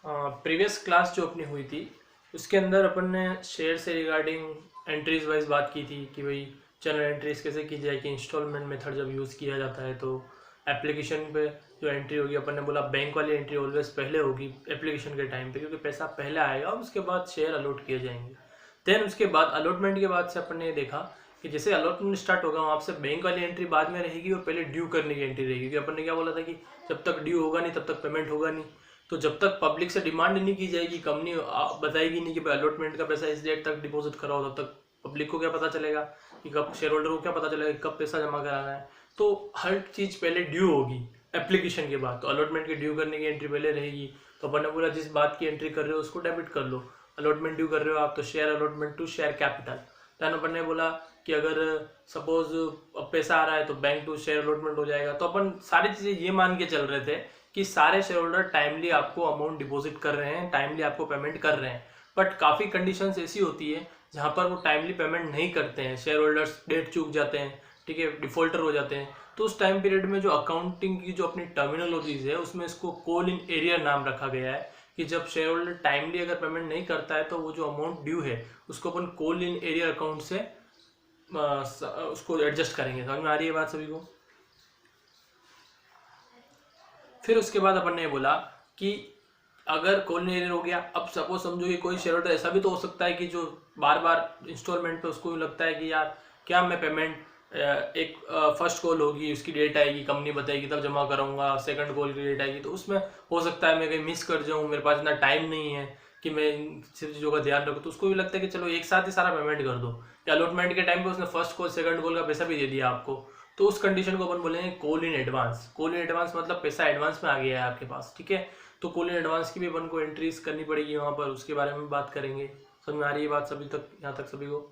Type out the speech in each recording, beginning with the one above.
Previous class जो अपनी हुई थी उसके अंदर अपन ने शेयर से रिगार्डिंग एंट्रीज वाइज बात की थी कि भाई जनरल एंट्रीज कैसे की जाए कि इंस्टॉलमेंट मेथड जब यूज़ किया जाता है तो एप्लीकेशन पे जो एंट्री होगी अपन ने बोला बैंक वाली एंट्री ऑलवेज पहले होगी एप्लीकेशन के टाइम पे, क्योंकि पैसा पहले आएगा और उसके बाद शेयर अलॉट किए जाएंगे। देन उसके बाद अलॉटमेंट के बाद से अपन ने देखा कि जैसे अलॉटमेंट स्टार्ट होगा वहाँ से बैंक वाली एंट्री बाद में रहेगी और पहले ड्यू करने की एंट्री रहेगी, क्योंकि अपन ने क्या बोला था कि जब तक ड्यू होगा नहीं तब तक पेमेंट होगा नहीं। तो जब तक पब्लिक से डिमांड नहीं की जाएगी, कंपनी बताएगी नहीं कि भाई अलॉटमेंट का पैसा इस डेट तक डिपॉजिट कराओ, तब तक पब्लिक को क्या पता चलेगा कि कब, शेयर होल्डर को क्या पता चलेगा कि कब पैसा जमा कराना है। तो हर चीज़ पहले ड्यू होगी एप्लीकेशन के बाद, तो अलॉटमेंट की ड्यू करने की एंट्री पहले रहेगी। तो अपन ने बोला जिस बात की एंट्री कर रहे हो उसको डेबिट कर लो। अलॉटमेंट ड्यू कर रहे हो आप तो share allotment to share capital. Then अपन ने बोला कि अगर सपोज पैसा आ रहा है तो बैंक टू शेयर अलॉटमेंट हो जाएगा। तो अपन सारी चीज़ें ये मान के चल रहे थे कि सारे शेयर होल्डर टाइमली आपको अमाउंट डिपॉजिट कर रहे हैं, टाइमली आपको पेमेंट कर रहे हैं। बट काफ़ी कंडीशंस ऐसी होती है जहाँ पर वो टाइमली पेमेंट नहीं करते हैं, शेयर होल्डर्स डेट चूक जाते हैं, ठीक है, डिफॉल्टर हो जाते हैं। तो उस टाइम पीरियड में जो अकाउंटिंग की जो अपनी टर्मिनोलॉजीज है उसमें इसको कॉल इन एरियर नाम रखा गया है कि जब शेयर होल्डर टाइमली अगर पेमेंट नहीं करता है तो वो जो अमाउंट ड्यू है उसको अपन कॉल इन एरियर अकाउंट से उसको एडजस्ट करेंगे। समझ में आ रही है बात सभी को? फिर उसके बाद अपन ने बोला कि अगर कॉल एरियर हो गया, अब सपोज समझो कि कोई शेयर होल्डर ऐसा भी तो हो सकता है कि जो बार बार इंस्टॉलमेंट पे उसको लगता है कि यार क्या मैं पेमेंट एक फर्स्ट कॉल होगी उसकी डेट आएगी, कंपनी बताएगी तब जमा कराऊंगा, सेकंड कॉल की डेट आएगी, तो उसमें हो सकता है मैं कहीं मिस कर जाऊँ, मेरे पास इतना टाइम नहीं है कि मैं इन सब चीज़ों का ध्यान रखूँ। तो उसको भी लगता है कि चलो एक साथ ही सारा पेमेंट कर दो, या अलॉटमेंट के टाइम पे उसने फर्स्ट कॉल सेकंड कॉल का पैसा भी दे दिया आपको, तो उस कंडीशन को अपन बोलेंगे call in advance. Call in advance मतलब पैसा एडवांस में आ गया है आपके पास, ठीक है। तो कॉल इन एडवांस की भी अपन को एंट्रीज करनी पड़ेगी वहाँ पर, उसके बारे में बात करेंगे। समझ में आ रही है बात सभी तक, यहाँ तक सभी को?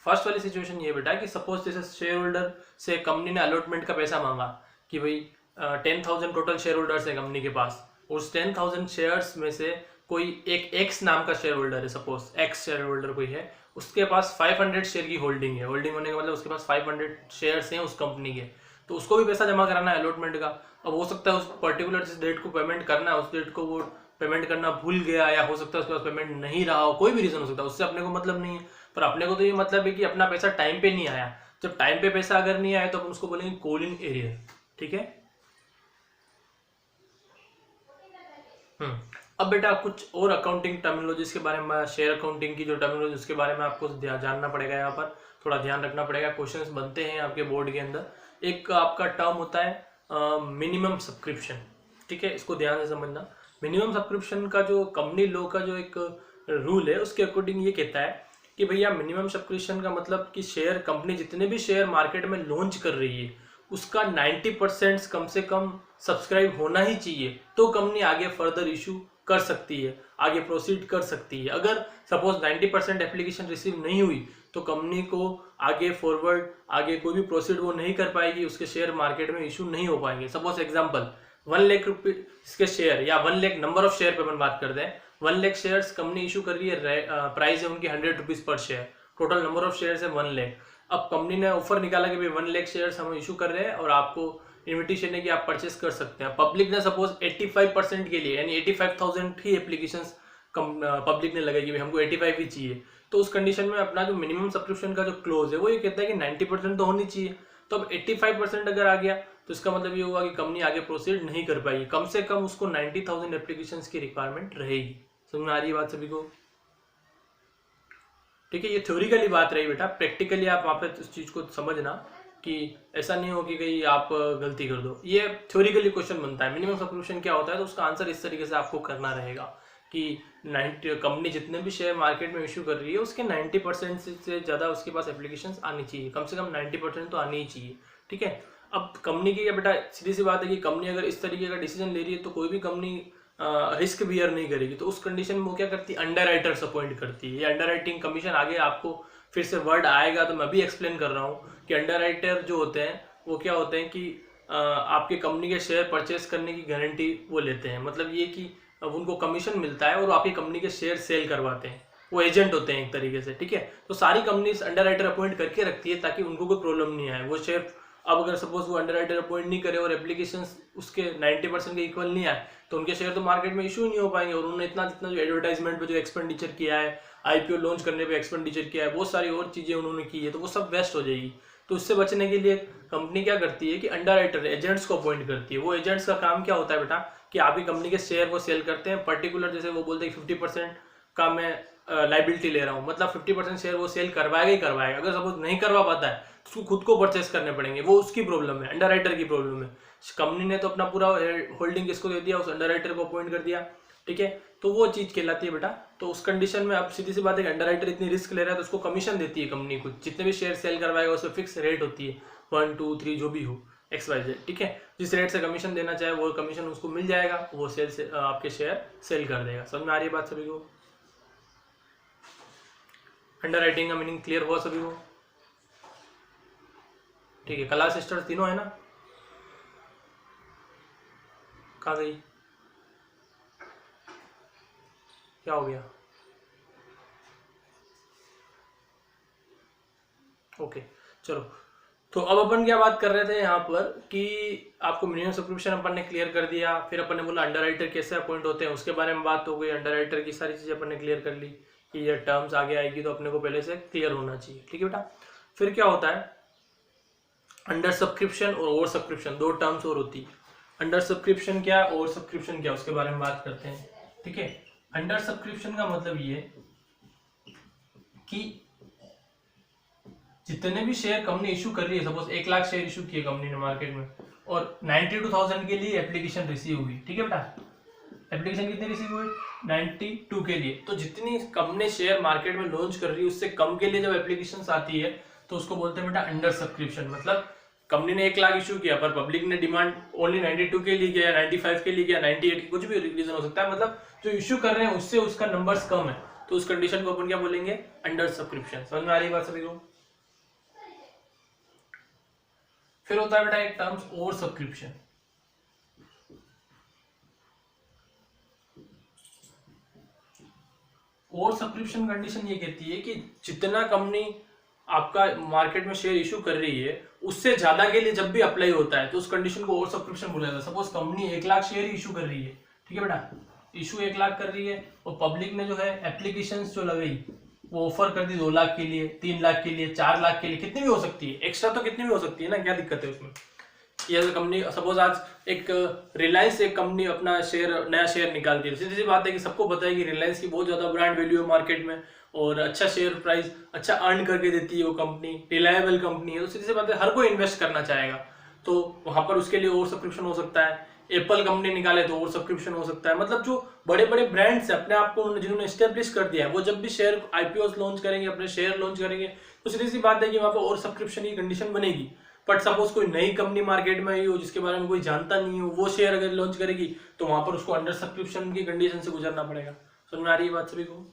फर्स्ट वाली सिचुएशन ये बेटा कि सपोज जैसे शेयर होल्डर से कंपनी ने अलॉटमेंट का पैसा मांगा कि भाई 10,000 टोटल शेयर होल्डर्स है कंपनी के पास, उस 10,000 शेयर्स में से कोई एक एक्स नाम का शेयर होल्डर है, सपोज एक्स शेयर होल्डर कोई है, उसके पास 500 शेयर की होल्डिंग है। होल्डिंग होने का मतलब उसके पास 500 शेयर्स हैं उस कंपनी के, तो उसको भी पैसा जमा कराना है अलॉटमेंट का। अब हो सकता है उस पर्टिकुलर जिस डेट को पेमेंट करना है उस डेट को वो पेमेंट करना भूल गया, या हो सकता है उसके पास पेमेंट नहीं रहा हो, कोई भी रीजन हो सकता है, उससे अपने को मतलब नहीं है। पर अपने को तो ये मतलब है कि अपना पैसा टाइम पे नहीं आया। जब टाइम पे पैसा अगर नहीं आया तो अपन उसको बोलेंगे कॉल इन एरियर, ठीक है। अब बेटा कुछ और अकाउंटिंग टर्मिनोलॉजीज के बारे में, शेयर अकाउंटिंग की जो टर्मिनोलॉजी उसके बारे में आपको जानना पड़ेगा, यहाँ पर थोड़ा ध्यान रखना पड़ेगा। क्वेश्चंस बनते हैं आपके बोर्ड के अंदर। एक आपका टर्म होता है मिनिमम सब्सक्रिप्शन, ठीक है, इसको ध्यान से समझना। मिनिमम सब्सक्रिप्शन का जो कंपनी लॉ का जो एक रूल है उसके अकॉर्डिंग ये कहता है कि भैया मिनिमम सब्सक्रिप्शन का मतलब कि शेयर कंपनी जितने भी शेयर मार्केट में लॉन्च कर रही है उसका 90% कम से कम सब्सक्राइब होना ही चाहिए, तो कंपनी आगे फर्दर इशू कर सकती है, आगे प्रोसीड कर सकती है। अगर सपोज 90% एप्लीकेशन रिसीव नहीं हुई तो कंपनी को आगे फॉरवर्ड आगे कोई भी प्रोसीड वो नहीं कर पाएगी, उसके शेयर मार्केट में इशू नहीं हो पाएंगे। सपोज एग्जांपल 1 लाख रुपये इसके शेयर, या 1 लाख नंबर ऑफ शेयर पे अपन बात करते हैं, 1 लाख शेयर्स कंपनी इशू कर रही है, प्राइस है उनकी 100 rupees per share, total number of shares है 1 लाख। अब कंपनी ने ऑफर निकाला कि भाई 1 लाख शेयर्स हम इशू कर रहे हैं और आपको इन्विटेशन है कि आप परचेस कर सकते हैं। पब्लिक ने सपोज 85% के लिए यानी 85,000 ही एप्लीकेशंस पब्लिक ने लगाई कि भाई हमको 85 ही चाहिए, तो उस कंडीशन में अपना जो मिनिमम सब्सक्रिप्शन का जो क्लोज है वो ये कहता है कि 90% तो होनी चाहिए। तो अब 85% अगर आ गया तो इसका मतलब ये हुआ कि कंपनी आगे प्रोसीड नहीं कर पाएगी, कम से कम उसको 90,000 एप्लीकेशंस की रिक्वायरमेंट रहेगी। समझ में आ रही है बात सभी को? ठीक है, ये थ्योरिकली बात रही बेटा, प्रैक्टिकली आप वहाँ पे इस चीज़ को समझना कि ऐसा नहीं हो कि कहीं आप गलती कर दो। ये थ्योरिकली क्वेश्चन बनता है मिनिमम सब्सक्रिप्शन क्या होता है, तो उसका आंसर इस तरीके से आपको करना रहेगा कि 90 कंपनी जितने भी शेयर मार्केट में इशू कर रही है उसके 90% से ज़्यादा उसके पास एप्लीकेशंस आनी चाहिए, कम से कम 90% तो आनी ही चाहिए, ठीक है। अब कंपनी की बेटा सीधी सी बात है कि कंपनी अगर इस तरीके का डिसीजन ले रही है तो कोई भी कंपनी रिस्क बियर नहीं करेगी, तो उस कंडीशन में वो क्या करती है, अंडर राइटर्स अपॉइंट करती है। ये अंडर राइटिंग कमीशन आगे आपको फिर से वर्ड आएगा तो मैं भी एक्सप्लेन कर रहा हूँ कि अंडर राइटर जो होते हैं वो क्या होते हैं कि आपके कंपनी के शेयर परचेस करने की गारंटी वो लेते हैं। मतलब ये कि अब उनको कमीशन मिलता है और आपकी कंपनी के शेयर सेल करवाते हैं, वो एजेंट होते हैं एक तरीके से, ठीक है। तो सारी कंपनीज अंडर राइटर अपॉइंट करके रखती है ताकि उनको कोई प्रॉब्लम नहीं आए, वो शेयर अब अगर सपोज वो अंडरराइटर अपॉइंट नहीं करे और एप्लीकेशन उसके 90% के इक्वल नहीं आए तो उनके शेयर तो मार्केट में इशू नहीं हो पाएंगे। और उन्होंने इतना जितना जो एडवर्टाइजमेंट पे जो एक्सपेंडिचर किया है, आईपीओ लॉन्च करने पे एक्सपेंडिचर किया है, बहुत सारी और चीजें उन्होंने की है, तो वो सब वेस्ट हो जाएगी। तो उससे बचने के लिए कंपनी क्या करती है कि अंडरराइटर एजेंट्स को अपॉइंट करती है। वो एजेंट्स का काम क्या होता है बेटा कि आपकी कंपनी के शेयर वो सेल करते हैं पर्टिकुलर, जैसे वो बोलते हैं 50% का मैं लाइबिलिटी ले रहा हूँ, मतलब 50% शेयर वो सेल करवाएगा ही करवाएगा। अगर सपोज नहीं करवा पाता है तो उसको खुद को परचेस करने पड़ेंगे, वो उसकी प्रॉब्लम है, अंडरराइटर की प्रॉब्लम है। कंपनी ने तो अपना पूरा होल्डिंग किसको दे दिया, उस अंडरराइटर को अपॉइंट कर दिया, ठीक है। तो वो चीज कहलाती है बेटा। तो उस कंडीशन में अब सीधी सी बात है कि अंडरराइटर इतनी रिस्क ले रहा है तो उसको कमीशन देती है कंपनी को, जितने भी शेयर सेल करवाएगा उसमें फिक्स रेट होती है 1 2 3 जो भी हो XYZ, ठीक है। जिस रेट से कमीशन देना चाहे वो कमीशन उसको मिल जाएगा, वो सेल से आपके शेयर सेल कर देगा। समझ में आ रही है बात सभी को? अंडरराइटिंग का मीनिंग क्लियर हुआ सभी को? ठीक है। क्लास सिस्टर्स तीनों है ना? कहाँ गई? क्या हो गया? ओके चलो। तो अब अपन क्या बात कर रहे थे यहाँ पर कि आपको मिनिमम सब्सक्रिप्शन अपन ने क्लियर कर दिया, फिर अपन ने बोला अंडरराइटर कैसे अपॉइंट होते हैं उसके बारे में बात हो गई, अंडरराइटर की सारी चीजें अपन ने क्लियर कर ली कि ये टर्म्स आगे आएगी तो अपने को पहले से क्लियर होना चाहिए, ठीक है बेटा। फिर क्या होता है अंडर सब्सक्रिप्शन और ओवर सब्सक्रिप्शन, दो टर्म्स और होती है। अंडर सब्सक्रिप्शन क्या, ओवर सब्सक्रिप्शन क्या, उसके बारे में बात करते हैं, ठीक है। अंडर सब्सक्रिप्शन का मतलब ये कि जितने भी शेयर कंपनी इशू कर रही है, सपोज 1 लाख शेयर इशू किए कंपनी ने मार्केट में और 92,000 के लिए एप्लीकेशन रिसीव हुई, ठीक है बेटा। एप्लीकेशन कितनी रिसीव हुई? 92 के लिए। तो जितनी कंपनी शेयर मार्केट में लॉन्च कर रही है उससे कम के लिए जब एप्लीकेशन आती है तो उसको बोलते हैं बेटा अंडर सब्सक्रिप्शन। मतलब कंपनी ने 1 लाख इशू किया पर पब्लिक ने डिमांड ओनली 92 के लिए किया, 95 के लिए किया, 98 की, कुछ भी रीजन हो सकता है, मतलब जो इशू कर रहे हैं उससे उसका नंबर्स कम है, तो उस कंडीशन को अपन क्या बोलेंगे? Under subscription. समझ में आ रही बात सभी को? फिर होता है बेटा एक terms over subscription. Over subscription condition ये कहती है कि जितना कंपनी आपका मार्केट में शेयर इशू कर रही है उससे ज्यादा के लिए जब भी अप्लाई होता है तो उस कंडीशन को ओवर सब्सक्रिप्शन बोला जाता है। Suppose company 1 lakh share issue कर रही है, ठीक है बेटा, इशू 1 लाख कर रही है और पब्लिक ने जो है एप्लीकेशन जो लगाई वो ऑफर कर दी 2 लाख के लिए, 3 लाख के लिए, 4 लाख के लिए, कितनी भी हो सकती है, एक्स्ट्रा तो कितनी भी हो सकती है ना, क्या दिक्कत है उसमें। ये कंपनी सपोज आज एक रिलायंस एक कंपनी अपना शेयर नया शेयर निकालती है, सीधी सी बात है कि सबको पता है कि रिलायंस की बहुत ज्यादा ब्रांड वैल्यू है मार्केट में और अच्छा शेयर प्राइस अच्छा अर्न करके देती है वो कंपनी, रिलायबल कंपनी है, तो सीधी सी बात है हर कोई इन्वेस्ट करना चाहेगा, तो वहां पर उसके लिए ओवर सब्सक्रिप्शन हो सकता है। एप्पल कंपनी निकाले तो ओवर सब्सक्रिप्शन हो सकता है। मतलब जो बड़े बड़े ब्रांड्स है अपने आप को जिन्होंने स्टेब्लिश कर दिया है वो जब भी शेयर आईपीओ लॉन्च करेंगे, अपने शेयर लॉन्च करेंगे, तो सीधी सी बात है कि वहां पर ओवर सब्सक्रिप्शन की कंडीशन बनेगी। बट सपोज कोई नई कंपनी मार्केट में आई हो जिसके बारे में कोई जानता नहीं हो, वो शेयर अगर लॉन्च करेगी तो वहां पर उसको अंडर सब्सक्रिप्शन की कंडीशन से गुजरना पड़ेगा। समझ में आ रही है बात सभी को?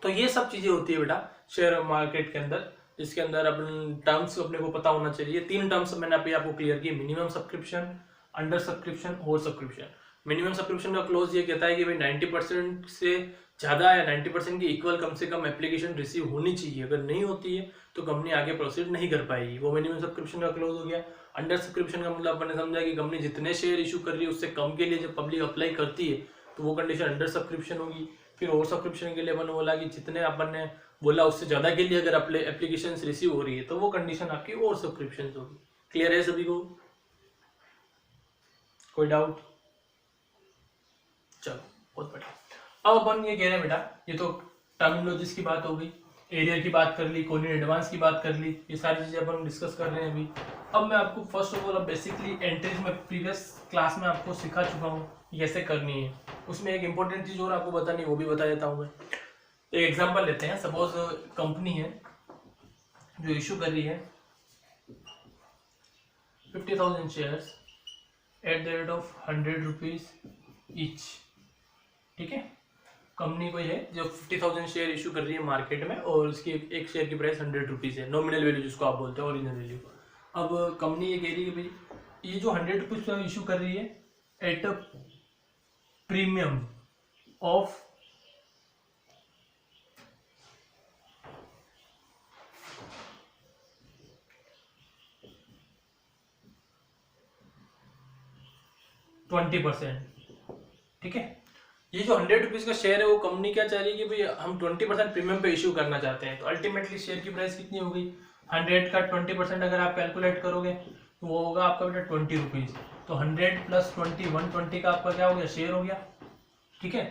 तो ये सब चीजें होती है बेटा शेयर मार्केट के अंदर, जिसके अंदर अपन टर्म्स अपने को पता होना चाहिए। 3 टर्म्स मैंने अभी आपको क्लियर किए, minimum subscription, under subscription, over subscription. Minimum subscription का क्लोज ये कहता है कि भाई 90% से ज्यादा या 90% की इक्वल कम से कम एप्लीकेशन रिसीव होनी चाहिए, अगर नहीं होती है तो कंपनी आगे प्रोसीड नहीं कर पाएगी, वो मिनिमम सब्सक्रिप्शन का क्लोज हो गया। अंडर सब्सक्रिप्शन का मतलब अपने समझा कि कंपनी जितने शेयर इशू कर रही है उससे कम के लिए जब पब्लिक अप्लाई करती है तो वो कंडीशन अंडर सब्सक्रिप्शन होगी। फिर ओवर सब्सक्रिप्शन के लिए अपन बोला कि जितने अपन ने बोला उससे ज्यादा के लिए अगर एप्लीकेशन रिसीव हो रही है तो वो कंडीशन आपकी ओवर सब्सक्रिप्शन होगी। क्लियर है सभी को? कोई डाउट? चलो बहुत बढ़िया। अब अपन ये कह रहे हैं बेटा, ये तो टर्मिनोलॉजीज की बात हो गई, एरियर की बात कर ली, कोलिन एडवांस की बात कर ली, ये सारी चीजें अपन डिस्कस कर रहे हैं अभी। अब मैं आपको फर्स्ट ऑफ ऑल अब बेसिकली एंट्रीज में प्रीवियस क्लास में आपको सिखा चुका हूँ कैसे करनी है, उसमें एक इंपॉर्टेंट चीज और आपको बतानी है वो भी बता देता हूँ मैं। एक एग्जांपल लेते हैं, सपोज कंपनी है जो इशू कर रही है 50,000 shares at the rate of 100 rupees each, ठीक है। कंपनी कोई है जो 50,000 शेयर इशू कर रही है मार्केट में और उसकी एक शेयर की प्राइस 100 रुपीज है, नॉमिनल वैल्यू जिसको आप बोलते हैं, ओरिजिनल वैल्यू। अब कंपनी ये कह रही है भाई ये जो 100 रुपीज इशू कर रही है एट अ प्रीमियम ऑफ 20%। ठीक है, ये जो 100 रुपीज़ का शेयर है वो कंपनी क्या चाह रही है कि भाई हम 20% प्रीमियम पे इश्यू करना चाहते हैं। तो अल्टीमेटली शेयर की प्राइस कितनी होगी, 100 का 20% अगर आप कैलकुलेट करोगे तो वो होगा आपका बेटा 20 रुपीज़। तो 100 प्लस 20 120 का आपका क्या हो गया, शेयर हो गया। ठीक है,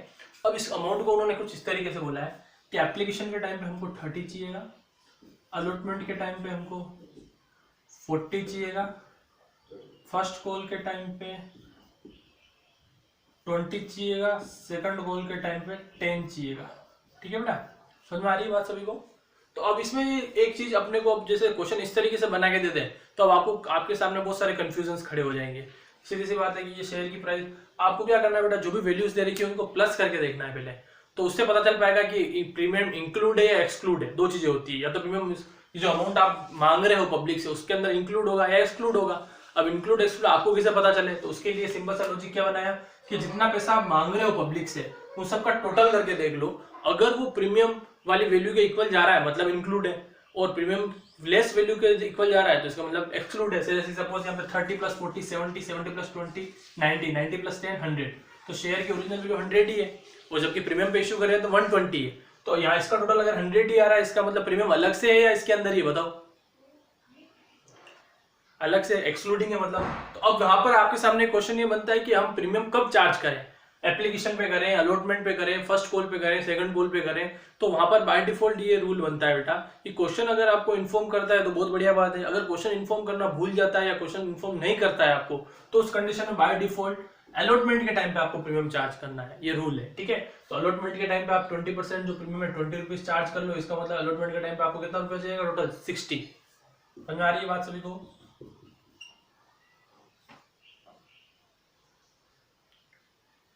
अब इस अमाउंट को उन्होंने कुछ इस तरीके से बोला है कि एप्लीकेशन के टाइम पे हमको 30 चाहिएगा, अलॉटमेंट के टाइम पे हमको 40 चाहिएगा, फर्स्ट कॉल के टाइम पे 20 चाहिएगा, सेकंड कॉल के टाइम पे 10 चाहिएगा। ठीक है बेटा, समझ में आ रही है बात सभी को। तो अब इसमें एक चीज अपने को, अब जैसे क्वेश्चन इस तरीके से बना के दे दें तो अब आपको आपके सामने बहुत सारे कंफ्यूजन खड़े हो जाएंगे। सीधी सी बात है कि ये शेयर की प्राइस आपको क्या करना है बेटा, जो भी वैल्यूज दे रखी है उनको प्लस करके देखना है पहले, तो उससे पता चल पाएगा कि प्रीमियम इंक्लूड है या एक्सक्लूड है। दो चीजें होती है, या तो प्रीमियम जो अमाउंट आप मांग रहे हो पब्लिक से उसके अंदर इंक्लूड होगा या एक्सक्लूड होगा। अब इंक्लूड एक्सक्लूड आपको कैसे पता चले, तो उसके लिए सिंपल सा लॉजिक क्या बनाया कि जितना पैसा आप मांग रहे हो पब्लिक से उन सबका टोटल करके देख लो, अगर वो प्रीमियम वाली वैल्यू के इक्वल जा रहा है मतलब इंक्लूड है, और प्रीमियम लेस वैल्यू के इक्वल जा रहा है तो इसका मतलब एक्सक्लूड है। जैसे सपोज यहाँ पे 30 प्लस 40 70, 70 प्लस 20 90, 90 प्लस 10 100, तो शेयर की ओरिजिनल वैल्यू 100 ही है, और जबकि प्रीमियम पे इश्यू कर रहे हैं तो 120 है। तो यहाँ इसका टोटल अगर 100 ही आ रहा है, इसका मतलब प्रीमियम अलग से है या इसके अंदर ही, बताओ, अलग से एक्सक्लूडिंग है मतलब। तो अब वहां पर आपके सामने क्वेश्चन ये बनता है कि हम प्रीमियम कब चार्ज करें, एप्लीकेशन पे करें, अलॉटमेंट पे करें, फर्स्ट कॉल पे करें, सेकंड कॉल पे करें। तो वहां पर बाय डिफॉल्ट ये रूल बनता है बेटा कि क्वेश्चन अगर आपको इन्फॉर्म करता है तो बहुत बढ़िया बात है, अगर क्वेश्चन इन्फॉर्म करना भूल जाता है या क्वेश्चन इन्फॉर्म नहीं करता है आपको, तो उस कंडीशन में बाय डिफॉल्ट अलॉटमेंट के टाइम पे आपको प्रीमियम चार्ज करना है, ये रूल है। ठीक है, तो अलॉटमेंट के टाइम पे आप 20% जो प्रीमियम है 20 रुपीज चार्ज कर लो, इसका मतलब अलॉटमेंट के टाइम पे आपको कितना रुपया जाएगा, टोटल 60। समझ में आ रही है बात सभी को।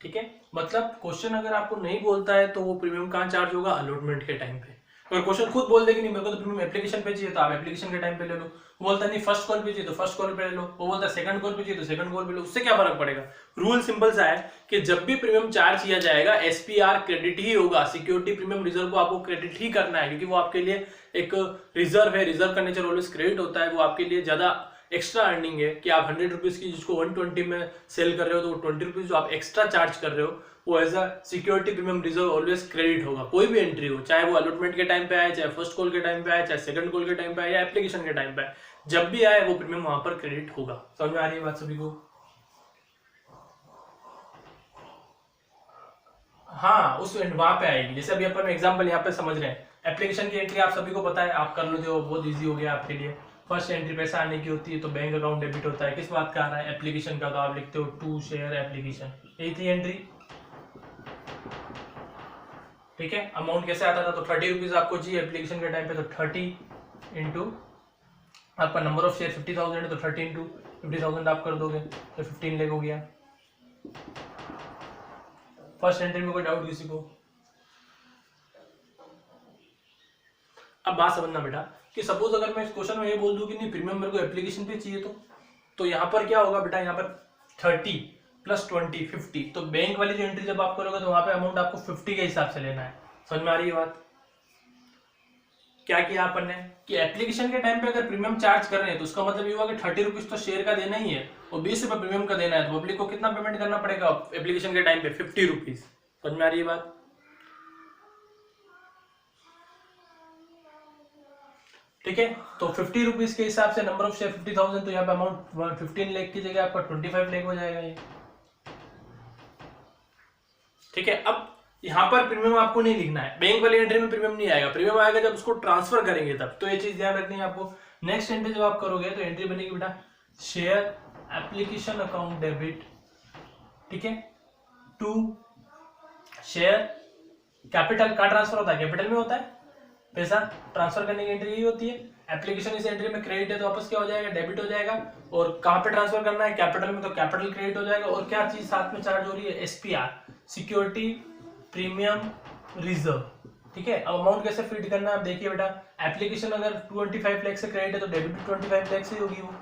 ठीक है, मतलब क्वेश्चन अगर आपको नहीं बोलता है तो वो प्रीमियम कहाँ चार्ज होगा, अलॉटमेंट के टाइम पे। अगर क्वेश्चन खुद बोल दे कि नहीं मेरे को तो प्रीमियम एप्लीकेशन पे चाहिए तो आप एप्लीकेशन के टाइम पे ले लो, वो बोलता नहीं फर्स्ट कॉल पे चाहिए तो फर्स्ट कॉल पे ले लो, वो बोलता है सेकंड कॉल पे चाहिए तो सेकंड कॉल पे लो, उससे क्या फर्क पड़ेगा। रूल सिंपल सा है कि जब भी प्रीमियम चार्ज किया जाएगा एसपीआर क्रेडिट ही होगा, सिक्योरिटी प्रीमियम रिजर्व को आपको क्रेडिट ही करना है, क्योंकि वो आपके लिए एक रिजर्व है, रिजर्व का नेचर ऑलवेज क्रेडिट होता है, वो आपके लिए ज्यादा एक्स्ट्रा अर्निंग है कि आप 100 रुपीज की जिसको 120 में सेल कर रहे हो तो 20 रुपीज जो आप एक्स्ट्रा चार्ज कर रहे हो वो as a security premium reserve always credit होगा। कोई भी एंट्री हो, चाहे वो अलॉटमेंट के टाइम पे आए, चाहे फर्स्ट कॉल के टाइम पे आए, चाहे सेकंड कॉल के टाइम पे आए या एप्लीकेशन के टाइम पे आए, जब भी आए वो प्रीमियम वहां पर क्रेडिट होगा। समझ में आ रही है बात सभी को। हाँ, उस वहां पे आएगी, जैसे अभी अपन एग्जांपल यहाँ पे समझ रहे हैं, एप्लीकेशन की एंट्री आप सभी को पता है, आप कर लो, जो बहुत इजी हो गया आपके लिए। फर्स्ट एंट्री पैसा आने की होती है तो बैंक अकाउंट डेबिट होता है, किस बात का आ रहा है, एप्लीकेशन का, तो आप लिखते हो टू शेयर एप्लीकेशन, यही थी एंट्री। ठीक है, अमाउंट कैसे आता था, तो 30 रुपीज आपको चाहिए एप्लीकेशन के टाइम पे, तो 30 इंटू आपका नंबर ऑफ शेयर 50,000 है तो 30 इंटू 50,000 आप कर दोगे तो 15 लाख हो गया। फर्स्ट एंट्री में कोई डाउट किसी को। अब बात समझना बेटा कि सपोज अगर मैं इस क्वेश्चन में ये बोल दूं कि नहीं प्रीमियम मेरे को एप्लीकेशन पे चाहिए, तो यहाँ पर क्या होगा बेटा, यहाँ पर 30 प्लस 20 50, तो बैंक वाली जो एंट्री जब आप करोगे तो वहां पे अमाउंट आपको 50 के हिसाब से लेना है। समझ में आ रही है बात। क्या किया अपन ने कि एप्लीकेशन के टाइम पे अगर प्रीमियम चार्ज कर रहे हैं तो उसका मतलब ये हुआ कि 30 रुपीज तो शेयर का देना ही है और 20 रुपए प्रीमियम का देना है, तो पब्लिक को कितना पेमेंट करना पड़ेगा एप्लीकेशन के टाइम पे, 50 रुपीज। समझ में आ रही है बात। ठीक है, तो 50 रुपीज के हिसाब से नंबर ऑफ शेयर 50,000, तो यहाँ पे अमाउंट 15 लाख की जगह आपका 25 लाख हो जाएगा ये। ठीक है, अब यहाँ पर प्रीमियम आपको नहीं लिखना है, बैंक वाली एंट्री में प्रीमियम नहीं आएगा, प्रीमियम आएगा जब उसको ट्रांसफर करेंगे तब, तो ये चीज ध्यान रखनी है आपको। नेक्स्ट एंट्री जब आप करोगे तो एंट्री बनेगी बेटा शेयर एप्लीकेशन अकाउंट डेबिट, ठीक है, टू शेयर कैपिटल का ट्रांसफर होता है, कैपिटल में होता है पैसा ट्रांसफर करने की एंट्री यही होती है। एप्लीकेशन इस एंट्री में क्रेडिट है तो वापस क्या हो जाएगा, डेबिट हो जाएगा, और कहां पे ट्रांसफर करना है, कैपिटल में, तो कैपिटल क्रेडिट हो जाएगा। और क्या चीज साथ में चार्ज हो रही है, एसपीआर, सिक्योरिटी प्रीमियम रिजर्व। ठीक है, अब अमाउंट कैसे फिट करना है, आप देखिए बेटा, एप्लीकेशन अगर 25 लाख से क्रेडिट है तो डेबिट भी 25 लाख से होगी वो।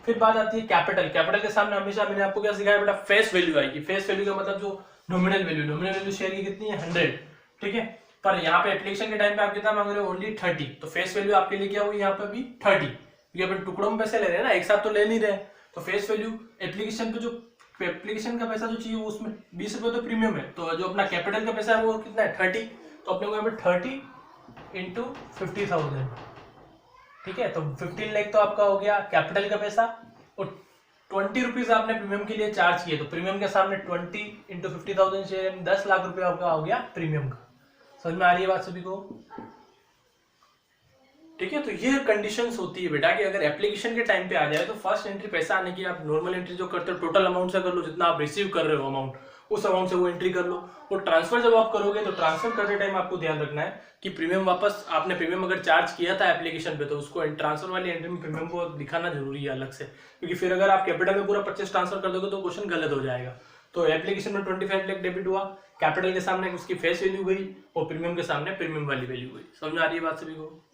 फिर बात आती है कैपिटल, कैपिटल के सामने हमेशा मैंने आपको क्या सिखाया बेटा, फेस वैल्यू आएगी। फेस वैल्यू का मतलब जो nominal value, nominal value share की कितनी है 100, ठीक है, पर यहाँ पे एप्लीकेशन के टाइम पे आप कितना मांग रहे हो, ओनली 30, तो फेस वैल्यू आपके लिए क्या हुई यहाँ पे भी 30, क्योंकि अपन टुकड़ों में पैसे ले रहे हैं ना, एक साथ तो ले नहीं रहे, तो फेस वैल्यू एप्लीकेशन पे जो एप्लीकेशन का पैसा जो चाहिए वो उसमें 20 रुपये तो प्रीमियम है, तो जो अपना कैपिटल का पैसा है वो कितना है 30, तो अपने को यहाँ पे 30 इंटू 50,000, ठीक है। तो 15 लाख तो आपका हो गया कैपिटल का पैसा, और 20 रुपीज आपने प्रीमियम के लिए चार्ज किए, तो प्रीमियम के सामने 20 इंटू 50,000 शेयर 10 लाख रुपए आपका हो गया प्रीमियम का। समझ में आ रही है बात सभी को? ठीक है। तो ये कंडीशंस होती है बेटा कि अगर एप्लीकेशन के टाइम पे आ जाए तो फर्स्ट एंट्री पैसा आने की आप नॉर्मल एंट्री जो करते हो टोटल अमाउंट से कर लो, जितना आप रिसीव कर रहे हो अमाउंट उस अमाउंट से वो एंट्री कर लो। और ट्रांसफर जब आप करोगे तो ट्रांसफर करते टाइम आपको ध्यान रखना है कि प्रीमियम वापस आपने प्रीमियम अगर चार्ज किया था एप्लीकेशन पे तो उसको ट्रांसफर वाली एंट्री में प्रीमियम को दिखाना जरूरी है अलग से, क्योंकि फिर अगर आप कैपिटल में पूरा 25 ट्रांसफर कर दोगे तो क्वेश्चन गलत हो जाएगा। तो एप्लीकेशन में 25 लाख डेबिट हुआ, कैपिटल के सामने उसकी फेस वैल्यू गई और प्रीमियम के सामने प्रीमियम वाली वैल्यू गई। समझ आ रही है बात सभी को?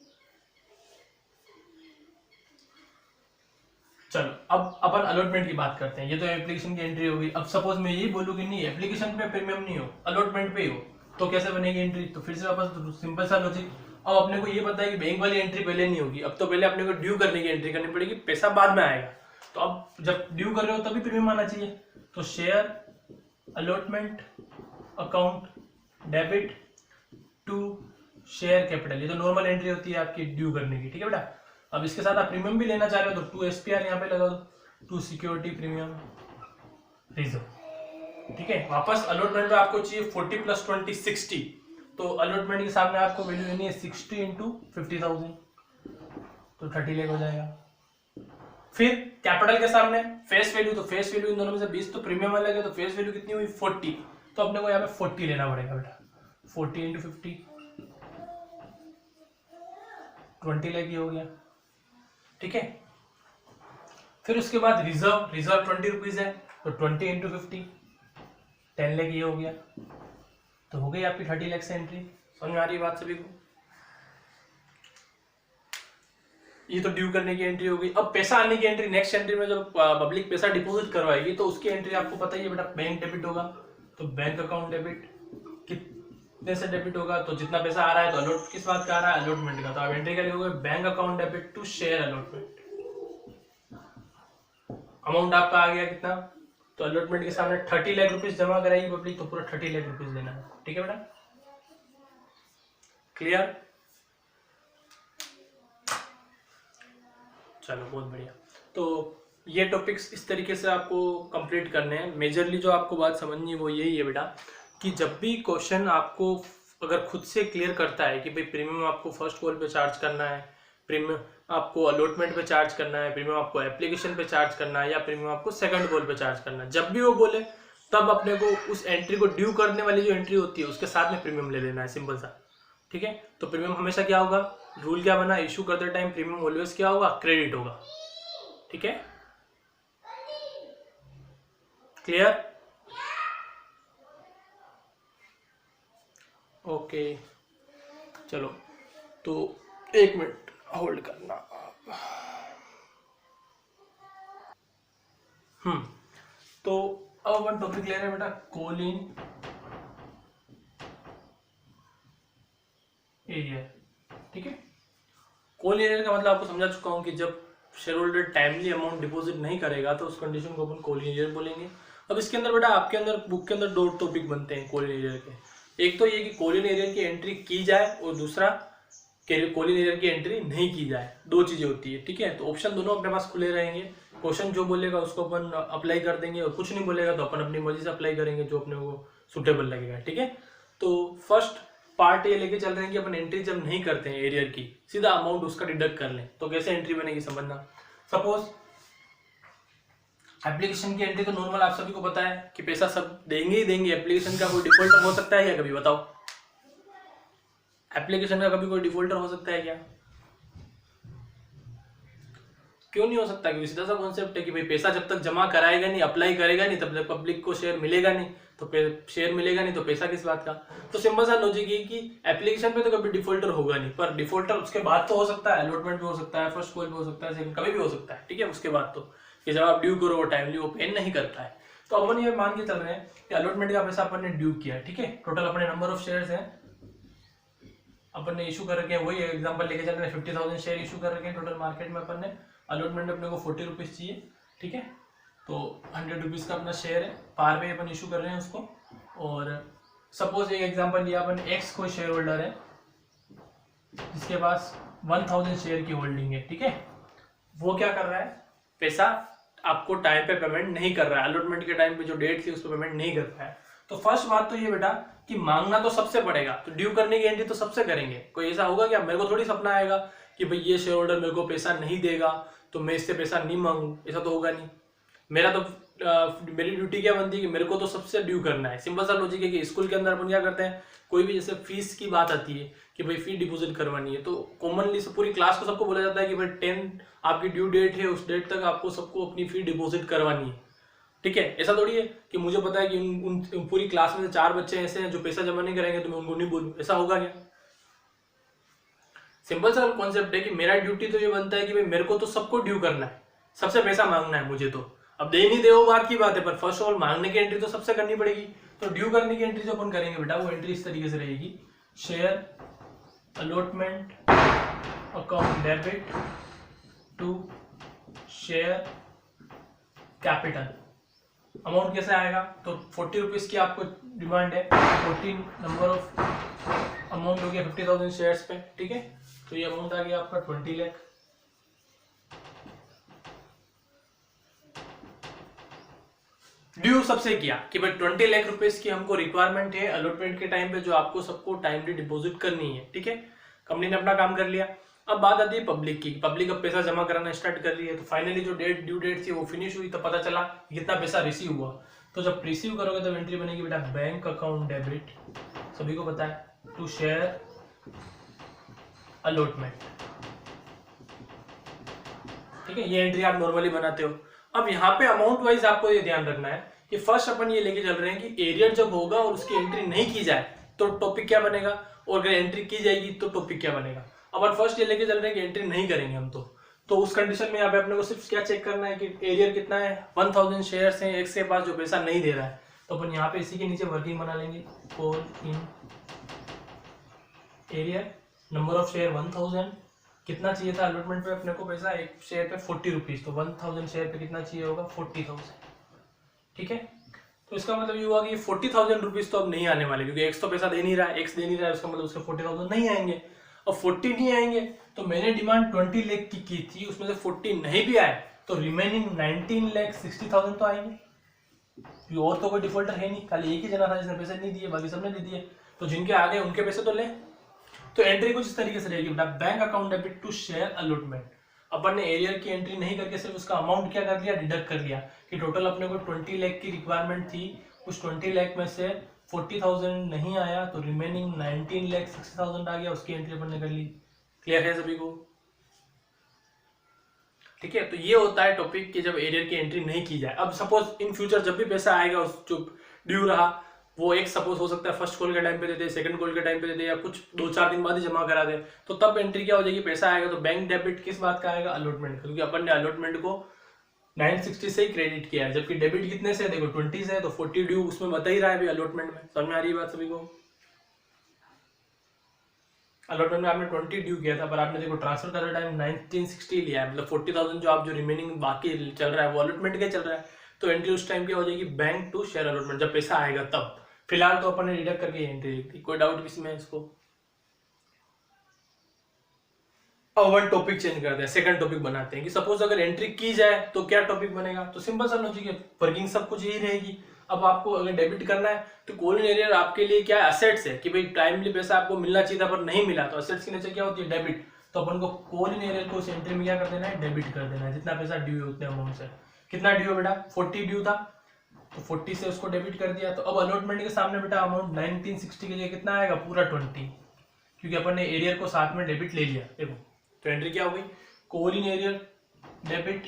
चलो अब अपन अलॉटमेंट की बात करते हैं। ये तो एप्लीकेशन की एंट्री होगी। अब सपोज मैं यही बोलूँ कि नहीं एप्लीकेशन पे प्रीमियम नहीं हो, अलॉटमेंट पे ही हो, तो कैसे बनेगी एंट्री? तो फिर से वापस सिंपल सा लॉजिक। अब अपने को ये पता है कि बैंक वाली एंट्री पहले नहीं होगी, अब तो पहले अपने को ड्यू करने की एंट्री करनी पड़ेगी, पैसा बाद में आएगा। तो अब जब ड्यू कर रहे हो तभी प्रीमियम आना चाहिए। तो share allotment account debit to share capital, ये तो नॉर्मल एंट्री होती है आपकी ड्यू करने की, ठीक है बेटा। अब इसके साथ आप प्रीमियम भी लेना चाह रहे हो तो 2 SPR यहाँ पे लगा दो, 2 सिक्योरिटी प्रीमियम रिजर्व, ठीक है। वापस अलॉटमेंट में आपको चाहिए 40 + 20 60, तो अलॉटमेंट के सामने आपको वैल्यू लेनी है 60 इंटू 50,000, तो 30 लाख हो जाएगा। फिर कैपिटल के सामने फेस वैल्यू, तो फेस वैल्यू इन दोनों में से 20 तो प्रीमियम अलग है, तो फेस वैल्यू कितनी हुई 40, तो अपने को यहाँ पे 40 लेना पड़ेगा बेटा। 40 इंटू 50 20 लाख ही हो गया, ठीक है। फिर उसके बाद रिजर्व 20 रुपीज है, तो 20 इंटू 50 10 लाख ये हो गया, तो हो गई आपकी 30 लाख से एंट्री। समझ में आ रही है बात सभी को? ये तो ड्यू करने की एंट्री हो गई। अब पैसा आने की एंट्री, नेक्स्ट एंट्री में जब पब्लिक पैसा डिपॉजिट करवाएगी तो उसकी एंट्री आपको पता ही है बेटा, बैंक डेबिट होगा, तो बैंक अकाउंट डेबिट कितने से डेबिट होगा, तो जितना पैसा आ रहा है, तो अलॉट किस बात का आ रहा है, अलॉटमेंट का, तो आप एंट्री क्या लिखोगे, bank account debit to share allotment. Amount आपका आ गया कितना, तो अलॉटमेंट के सामने 30 लाख रुपीज जमा कराएगी पब्लिक, तो पूरा 30 लाख रुपीज लेना है, ठीक है बेटा। क्लियर? चलो बहुत बढ़िया। तो ये टॉपिक्स इस तरीके से आपको कंप्लीट करने हैं। मेजरली जो आपको बात समझनी है वो यही है बेटा कि जब भी क्वेश्चन आपको अगर खुद से क्लियर करता है कि भाई प्रीमियम आपको फर्स्ट कॉल पे चार्ज करना है, प्रीमियम आपको अलॉटमेंट पे चार्ज करना है, प्रीमियम आपको एप्लीकेशन पे चार्ज करना है, या प्रीमियम आपको सेकंड कॉल पे चार्ज करना है, जब भी वो बोले तब अपने को उस एंट्री को ड्यू करने वाली जो एंट्री होती है उसके साथ में प्रीमियम ले लेना है, सिंपल सा, ठीक है। तो प्रीमियम हमेशा क्या होगा, रूल क्या बना, इशू करते टाइम प्रीमियम ऑलवेज क्या होगा, क्रेडिट होगा, ठीक है। क्लियर? ओके चलो, तो 1 मिनट होल्ड करना। तो अब अपन टॉपिक ले रहे हैं बेटा कॉल इन एरियर, ठीक है। कॉल एरियर का मतलब आपको समझा चुका हूं कि जब share holder timely amount deposit नहीं करेगा तो उस कंडीशन को अपन कॉल इन एरियर बोलेंगे। अब इसके अंदर बेटा आपके अंदर बुक के अंदर 2 टॉपिक बनते हैं कॉल इन एरियर के। एक तो ये कि कॉल इन एरियर की एंट्री की जाए और दूसरा कॉल इन एरियर की एंट्री नहीं की जाए, 2 चीजें होती है, ठीक है। तो ऑप्शन दोनों अपने पास खुले रहेंगे, क्वेश्चन जो बोलेगा उसको अपन अप्लाई कर देंगे और कुछ नहीं बोलेगा तो अपन अपनी मर्जी से अप्लाई करेंगे जो अपने को सुटेबल लगेगा, ठीक है। तो फर्स्ट पार्ट ये लेके चल रहे हैं कि अपन एंट्री जब नहीं करते हैं एरियर की, सीधा अमाउंट उसका डिडक्ट कर लें, तो कैसे एंट्री बनेगी समझना। सपोज एप्लीकेशन की एंट्री तो नॉर्मल आप सभी को पता है कि पैसा सब देंगे ही देंगे, एप्लीकेशन का कोई डिफॉल्टर हो सकता है क्या कभी, बताओ। एप्लीकेशन का कभी कोई डिफॉल्टर हो सकता है क्या? क्यों नहीं हो सकता? क्योंकि सीधा सा कॉन्सेप्ट है कि भाई पैसा जब तक जमा कराएगा नहीं, अप्लाई करेगा नहीं, तब तक पब्लिक को शेयर मिलेगा नहीं, तो शेयर मिलेगा नहीं तो पैसा किस बात का। तो सिंपल सा लॉजिक है कि एप्लीकेशन पे तो कभी डिफॉल्टर होगा नहीं, पर डिफॉल्टर उसके बाद तो हो सकता है, अलॉटमेंट भी हो सकता है, फर्स्ट कॉल भी हो सकता है, कभी भी हो सकता है, ठीक है। उसके बाद तो कि जब आप ड्यू करो वो टाइमली वो पेन नहीं करता है। तो अपन ये मान के चल रहे हैं कि अलॉटमेंट का पैसा अपन ने ड्यू किया, ठीक है। टोटल अपने नंबर ऑफ शेयर्स हैं अपन ने इशू कर रखे हैं, वही एग्जांपल लेके चल रहे हैं, 50,000 शेयर इशू कर रखे हैं टोटल मार्केट में अपन ने। अलॉटमेंट अपने को 40 रुपीज चाहिए, ठीक है। तो 100 रुपीज़ का अपना शेयर है, पार पे अपन इशू कर रहे हैं उसको। और सपोज एक एग्जांपल लिया अपन, एक्स कोई शेयर होल्डर है जिसके पास 1000 शेयर की होल्डिंग है, ठीक है। वो क्या कर रहा है, पैसा आपको टाइम पे पेमेंट नहीं कर रहा है, अलॉटमेंट के टाइम पे जो डेट थी उस पर पेमेंट नहीं कर रहा है। तो फर्स्ट बात तो ये बेटा कि मांगना तो सबसे पड़ेगा, तो ड्यू करने की एंट्री तो सबसे करेंगे। कोई ऐसा होगा क्या, मेरे को थोड़ी सपना आएगा कि भाई ये शेयर होल्डर मेरे को पैसा नहीं देगा तो मैं इससे पैसा नहीं मांगू, ऐसा तो होगा नहीं। मेरा तो मेरी ड्यूटी क्या बनती है कि मेरे को तो सबसे ड्यू करना है। सिंपल सा लॉजिक है कि स्कूल के अंदर अपन क्या करते हैं, कोई भी जैसे फीस की बात आती है कि भाई फी डिपॉजिट करवानी है, तो कॉमनली पूरी क्लास को सबको बोला जाता है कि भाई 10 आपकी ड्यू डेट है, उस डेट तक आपको सबको अपनी फी डिपॉजिट करवानी है, ठीक है। ऐसा थोड़ी है कि मुझे पता है कि उन पूरी क्लास में से 4 बच्चे ऐसे हैं जो पैसा जमा नहीं करेंगे तो मैं उनको नहीं बोलूँ, ऐसा होगा क्या। सिंपल सा कॉन्सेप्ट है कि मेरा ड्यूटी तो ये बनता है कि भाई मेरे को तो सबको ड्यू करना है, सबसे पैसा मांगना है मुझे। तो अब दे नहीं दे वो बात की बात है, पर फर्स्ट ऑफ ऑल मांगने की एंट्री तो सबसे करनी पड़ेगी। तो ड्यू करने की एंट्री जो अपन करेंगे बेटा, वो एंट्री इस तरीके से रहेगी, share allotment account debit to share capital. Amount कैसे आएगा, तो 40 रुपीज की आपको डिमांड है, 14 नंबर ऑफ अमाउंट हो गया 50,000 शेयर्स पे, ठीक है। तो ये अमाउंट आ गया आपका 20 लाख। ड्यू सबसे किया कि भाई 20 लाख रुपीस की हमको रिक्वायरमेंट है अलॉटमेंट के टाइम पे, जो आपको सबको टाइमली डिपॉजिट करनी है, ठीक है। कंपनी ने अपना काम कर लिया। अब बात आती है पब्लिक की, पब्लिक अब पैसा जमा कराना स्टार्ट कर रही है। तो फाइनली जो ड्यू डेट थी वो फिनिश हुई, तो पता चला कितना पैसा रिसीव हुआ। तो जब रिसीव करोगे तो एंट्री बनेगी बेटा बैंक अकाउंट डेबिट, सभी को पता है, टू शेयर अलॉटमेंट, ठीक है। ये एंट्री आप नॉर्मली बनाते हो। अब यहाँ पे अमाउंट वाइज आपको ये ध्यान रखना है कि फर्स्ट अपन ये लेके चल रहे हैं कि एरियर जब होगा और उसकी एंट्री नहीं की जाए तो टॉपिक क्या बनेगा, और अगर एंट्री की जाएगी तो टॉपिक क्या बनेगा। अपन फर्स्ट ये लेके चल रहे हैं कि एंट्री नहीं करेंगे हम, तो उस कंडीशन में यहाँ पे अपने को सिर्फ क्या चेक करना है कि एरियर कितना है, 1000 शेयर्स हैं एक्स के पास जो पैसा नहीं दे रहा है। तो अपन यहाँ पे इसी के नीचे वर्किंग बना लेंगे, call in arrear, number of share 1000, कितना चाहिए था अलॉटमेंट पे अपने को पैसा, एक शेयर पे 40 रुपीज, तो 1000 शेयर पे कितना चाहिए होगा 40,000, ठीक है। तो इसका मतलब ये हुआ कि 40,000 रुपीज तो अब नहीं आने वाले, क्योंकि एक्स तो पैसा दे नहीं रहा है, एक्स दे नहीं रहा है, उसका मतलब उसके 40,000 नहीं आएंगे। अब 40 नहीं आएंगे तो मैंने डिमांड 20 लाख की थी, उसमें से 40 नहीं भी आए तो रिमेनिंग 19,60,000 तो आएंगे। और तो कोई डिफॉल्टर है नहीं, खाली एक ही जना था जिसने पैसे नहीं दिए, बाकी सबने दे दिए, तो जिनके आ गए उनके पैसे तो ले। तो एंट्री कुछ इस तरीके से रहेगी बेटा, bank account debit to share allotment. अपन ने एरियर की एंट्री नहीं करके सिर्फ उसका अमाउंट क्या कर लिया, डिडक्ट कर लिया कि टोटल अपने को 20 लाख की रिक्वायरमेंट थी, उस 20 लाख में से 40,000 नहीं आया तो रिमेनिंग 19,60,000 आ गया, उसकी एंट्री अपन ने कर ली। क्लियर है सभी को, ठीक है। तो ये होता है टॉपिक कि जब एरियर की एंट्री नहीं की जाए। अब सपोज इन फ्यूचर जब भी पैसा आएगा उस जो ड्यू रहा, वो एक सपोज हो सकता है फर्स्ट कॉल के टाइम पे दे दे, सेकंड कॉल के टाइम पे दे दे, या कुछ 2-4 दिन बाद ही जमा करा दे, तो तब एंट्री क्या हो जाएगी, पैसा आएगा तो बैंक डेबिट किस बात का आएगा, अलॉटमेंट का, क्योंकि अपन ने अलॉटमेंट को 960 से ही क्रेडिट किया है, जबकि डेबिट कितने से, देखो 20 से है, तो 40 ड्यू उसमें बता ही रहा है अलॉटमेंट में। समझ में आ रही है बात सभी को। अलॉटमेंट में आपने 20 ड्यू किया था, पर आपने देखो ट्रांसफर कर टाइम 1960 लिया है, मतलब 40,000 जो आप जो रिमेनिंग बाकी चल रहा है वो अलॉटमेंट का चल रहा है। तो एंट्री उस टाइम क्या हो जाएगी, बैंक टू शेयर अलॉटमेंट, जब पैसा आएगा तब। फिलहाल तो अपन ने डिडक्ट करके एंट्री लिख दी, कोई डाउट किसी में इसको। अब वन टॉपिक चेंज करते हैं, सेकंड टॉपिक बनाते हैं कि सपोज अगर एंट्री की जाए तो क्या टॉपिक बनेगा। तो सिंपल सा लॉजिक है, वर्किंग सब कुछ यही रहेगी। अब आपको अगर डेबिट करना है तो कॉल इन एरियर आपके लिए क्या है, असेट्स है कि भाई टाइमली पैसा आपको मिलना चाहिए था पर नहीं मिला, तो असेट्स की नेचर क्या होती है, डेबिट। तो अपन को कॉल इन एरियर को उस एंट्री में क्या कर देना है, डेबिट कर देना है, जितना पैसा ड्यू है उतने अमाउंट से। कितना ड्यू है बेटा, 40 ड्यू था, तो 40 से उसको डेबिट कर दिया। तो अब अलॉटमेंट के सामने बेटा अमाउंट 1960 के लिए कितना आएगा, पूरा 20, क्योंकि अपन ने एरियर को साथ में डेबिट ले लिया। देखो तो एंट्री क्या हो गई, call in arrear debit,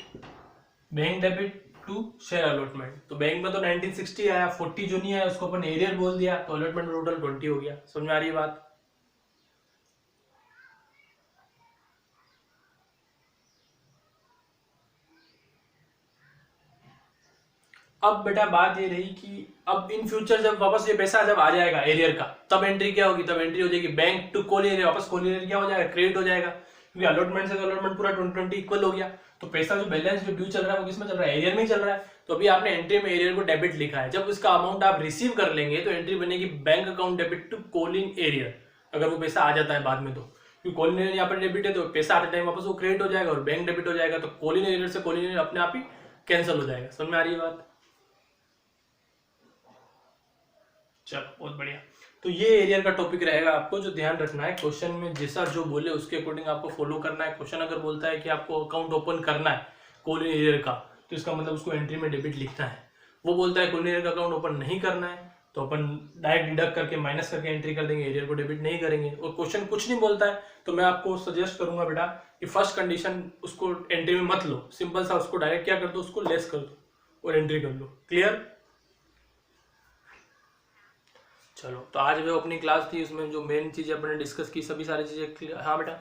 bank debit to share allotment. तो बैंक में तो 1960 आया, 40 जो नहीं आया उसको अपन एरियर बोल दिया, तो अलॉटमेंट टोटल 20 हो गया। समझ में आ रही है बात। अब बेटा बात ये रही कि अब इन फ्यूचर जब वापस ये पैसा जब आ जाएगा एरियर का, तब एंट्री क्या होगी, तब एंट्री हो जाएगी बैंक टू कॉल एरियर, वापस कॉल एरियर क्या हो जाएगा, क्रेडिट हो जाएगा, क्योंकि अलॉटमेंट से तो अलॉटमेंट पूरा 20-20 इक्वल हो गया, तो पैसा जो बैलेंस जो ड्यू चल रहा है वो किसमें चल रहा है, एरियर में ही चल रहा है। तो अभी आपने एंट्री में एरियर को डेबिट लिखा है, जब उसका अमाउंट आप रिसीव कर लेंगे तो एंट्री बनेगी bank account debit to calling arrear, अगर वो पैसा आ जाता है बाद में तो, क्योंकि कॉलिंग एरियर यहाँ पर डेबिट है तो पैसा आते टाइम वापस वो क्रेडिट हो जाएगा और बैंक डेबिट हो जाएगा, तो कॉलिंग एरियर से कॉलिंग एरियर अपने आप ही कैंसिल हो जाएगा। समझ में आ रही है बात? चलो बहुत बढ़िया। तो ये एरियर का टॉपिक रहेगा, आपको जो ध्यान रखना है क्वेश्चन में जैसा जो बोले उसके अकॉर्डिंग आपको फॉलो करना है। क्वेश्चन अगर बोलता है कि आपको अकाउंट ओपन करना है कॉलिंग एरियर का, तो इसका मतलब उसको एंट्री में डेबिट लिखना है। वो बोलता है कॉलिंग एरियर का अकाउंट ओपन नहीं करना है, तो अपन डायरेक्ट डिडक्ट करके माइनस करके एंट्री कर देंगे, एरियर को डेबिट नहीं करेंगे। और क्वेश्चन कुछ नहीं बोलता है तो मैं आपको सजेस्ट करूंगा बेटा कि फर्स्ट कंडीशन उसको एंट्री में मत लो, सिंपल सा उसको डायरेक्ट क्या कर दो, उसको लेस कर दो और एंट्री कर लो। क्लियर? चलो तो आज जो अपनी क्लास थी उसमें जो मेन चीजें अपने डिस्कस की सभी सारी चीजें, हाँ बेटा